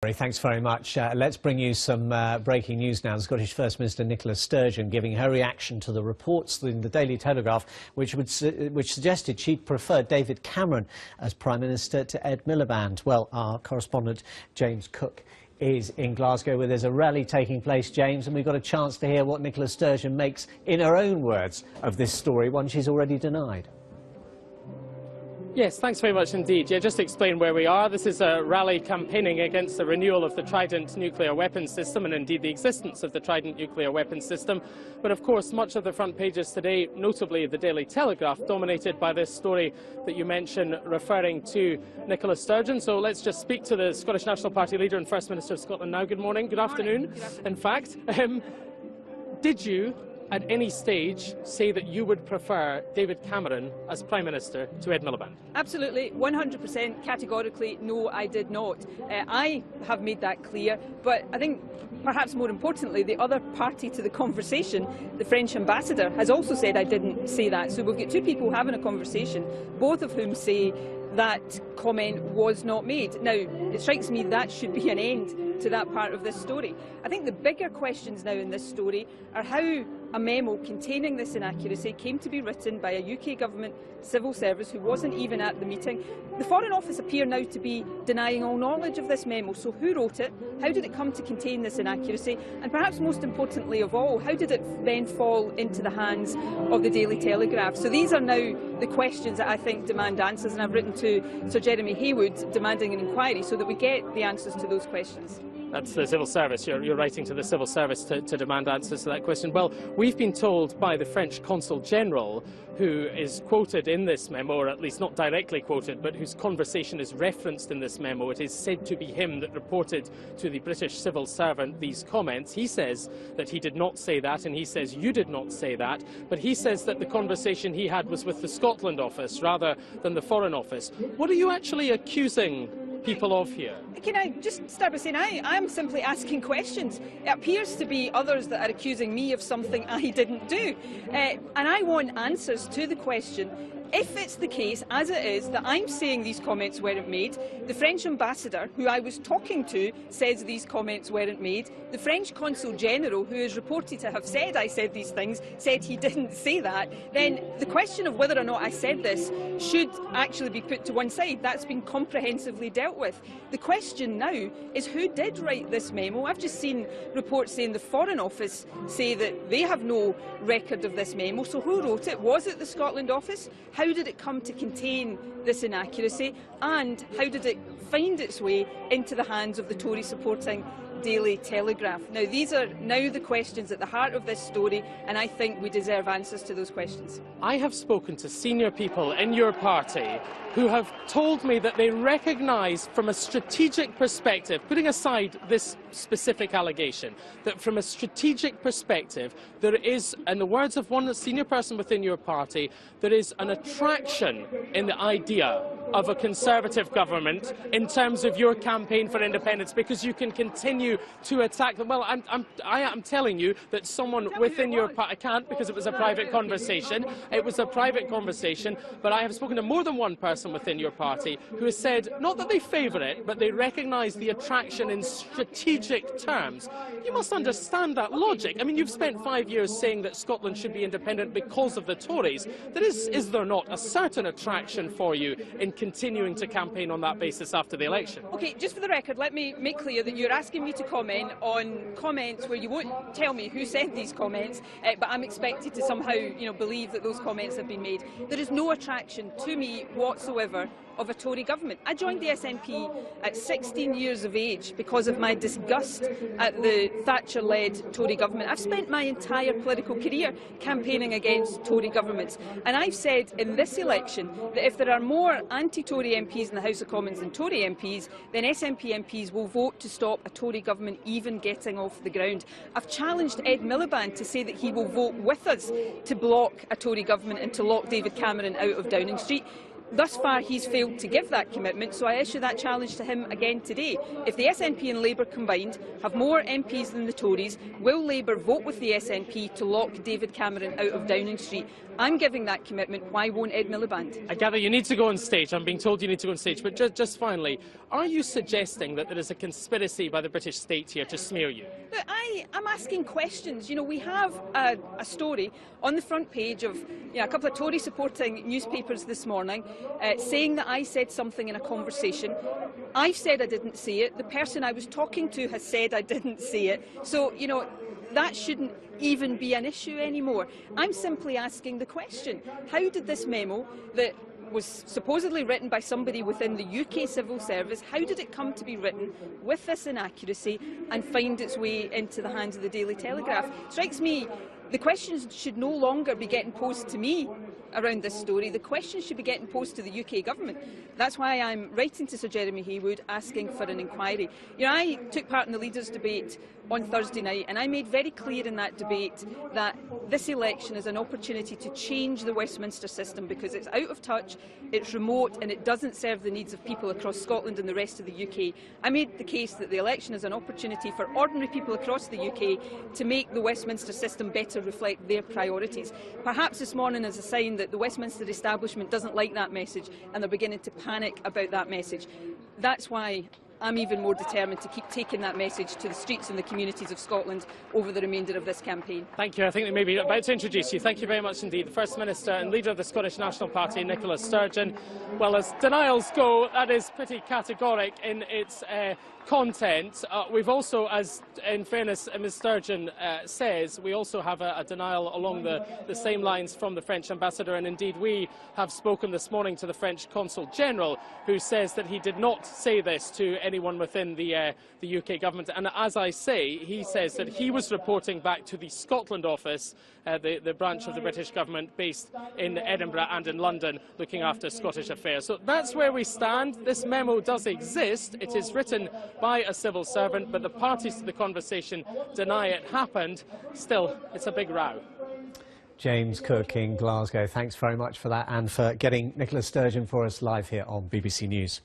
Thanks very much. Let's bring you some breaking news now. The Scottish First Minister Nicola Sturgeon giving her reaction to the reports in the Daily Telegraph which suggested she'd prefer David Cameron as Prime Minister to Ed Miliband. Well, our correspondent James Cook is in Glasgow where there's a rally taking place, James, and we've got a chance to hear what Nicola Sturgeon makes, in her own words, of this story, one she's already denied. Yes, thanks very much indeed. Yeah, just to explain where we are, this is a rally campaigning against the renewal of the Trident nuclear weapons system and indeed the existence of the Trident nuclear weapons system. But of course, much of the front pages today, notably the Daily Telegraph, dominated by this story that you mentioned referring to Nicola Sturgeon. So let's just speak to the Scottish National Party leader and First Minister of Scotland now. Good morning, good afternoon. In fact, did you at any stage say that you would prefer David Cameron as Prime Minister to Ed Miliband? Absolutely, 100% categorically, no, I did not. I have made that clear, but I think perhaps more importantly, the other party to the conversation, the French ambassador, has also said I didn't say that. So we've got two people having a conversation, both of whom say that comment was not made. Now, it strikes me that should be an end to that part of this story. I think the bigger questions now in this story are how a memo containing this inaccuracy came to be written by a UK government civil service who wasn't even at the meeting. The Foreign Office appear now to be denying all knowledge of this memo. So who wrote it? How did it come to contain this inaccuracy? And perhaps most importantly of all, how did it then fall into the hands of the Daily Telegraph? So these are now the questions that I think demand answers, and I've written to Sir Jeremy Haywood demanding an inquiry so that we get the answers to those questions. That's the civil service. You're writing to the civil service to demand answers to that question. Well, we've been told by the French Consul General, who is quoted in this memo, or at least not directly quoted, but whose conversation is referenced in this memo. It is said to be him that reported to the British civil servant these comments. He says that he did not say that, and he says you did not say that, but he says that the conversation he had was with the Scotland office rather than the Foreign Office. What are you actually accusing people of here? Can I just start by saying I'm simply asking questions. It appears to be others that are accusing me of something I didn't do. And I want answers to the question. If it's the case, as it is, that I'm saying these comments weren't made, the French ambassador, who I was talking to, says these comments weren't made, the French Consul General, who is reported to have said I said these things, said he didn't say that, then the question of whether or not I said this should actually be put to one side. That's been comprehensively dealt with. The question now is who did write this memo. I've just seen reports saying the Foreign Office say that they have no record of this memo. So who wrote it? Was it the Scotland Office? How did it come to contain this inaccuracy, and how did it find its way into the hands of the Tory supporting Daily Telegraph? Now, these are now the questions at the heart of this story, and I think we deserve answers to those questions. I have spoken to senior people in your party who have told me that they recognise from a strategic perspective, putting aside this specific allegation, that from a strategic perspective there is, in the words of one senior person within your party, there is an attraction in the idea of a Conservative government in terms of your campaign for independence, because you can continue to attack them. Well, I am telling you that someone within your party, I can't because it was a private conversation. It was a private conversation, but I have spoken to more than one person within your party who has said, not that they favour it, but they recognise the attraction in strategic terms. You must understand that logic. I mean, you've spent 5 years saying that Scotland should be independent because of the Tories. Is there not a certain attraction for you in continuing to campaign on that basis after the election? OK, just for the record, let me make clear that you're asking me to comment on comments where you won't tell me who said these comments, but I'm expected to somehow, believe that those comments have been made. There is no attraction to me whatsoever of a Tory government. I joined the SNP at 16 years of age because of my disgust at the Thatcher-led Tory government. I've spent my entire political career campaigning against Tory governments, and I've said in this election that if there are more anti-Tory MPs in the House of Commons than Tory MPs, then SNP MPs will vote to stop a Tory government even getting off the ground. I've challenged Ed Miliband to say that he will vote with us to block a Tory government and to lock David Cameron out of Downing Street. Thus far, he's failed to give that commitment, so I issue that challenge to him again today. If the SNP and Labour combined have more MPs than the Tories, will Labour vote with the SNP to lock David Cameron out of Downing Street? I'm giving that commitment. Why won't Ed Miliband? I gather you need to go on stage. I'm being told you need to go on stage. But just finally, are you suggesting that there is a conspiracy by the British state here to smear you? But I'm asking questions. You know, we have a story on the front page of a couple of Tory supporting newspapers this morning saying that I said something in a conversation. I've said I didn't see it. The person I was talking to has said I didn't see it. So, you know, that shouldn't even be an issue anymore. I'm simply asking the question, how did this memo that was supposedly written by somebody within the UK civil service, how did it come to be written with this inaccuracy and find its way into the hands of the Daily Telegraph? Strikes me the questions should no longer be getting posed to me around this story. The questions should be getting posed to the UK government. That's why I'm writing to Sir Jeremy Haywood asking for an inquiry. You know, I took part in the leaders' debate on Thursday night, and I made very clear in that debate that this election is an opportunity to change the Westminster system because it's out of touch, it's remote, and it doesn't serve the needs of people across Scotland and the rest of the UK. I made the case that the election is an opportunity for ordinary people across the UK to make the Westminster system better reflect their priorities. Perhaps this morning is a sign that the Westminster establishment doesn't like that message and they're beginning to panic about that message. That's why I'm even more determined to keep taking that message to the streets and the communities of Scotland over the remainder of this campaign. Thank you. I think they may be about to introduce you. Thank you very much indeed. The First Minister and leader of the Scottish National Party, Nicola Sturgeon. Well, as denials go, that is pretty categoric in its content. We've also, as in fairness Ms Sturgeon says, we also have a denial along the same lines from the French ambassador, and indeed we have spoken this morning to the French Consul General, who says that he did not say this to anyone within the UK government. And as I say, he says that he was reporting back to the Scotland office, the branch of the British government based in Edinburgh and in London, looking after Scottish affairs. So that's where we stand. This memo does exist. It is written by a civil servant, but the parties to the conversation deny it happened. Still, it's a big row. James Cook in Glasgow, thanks very much for that and for getting Nicola Sturgeon for us live here on BBC News.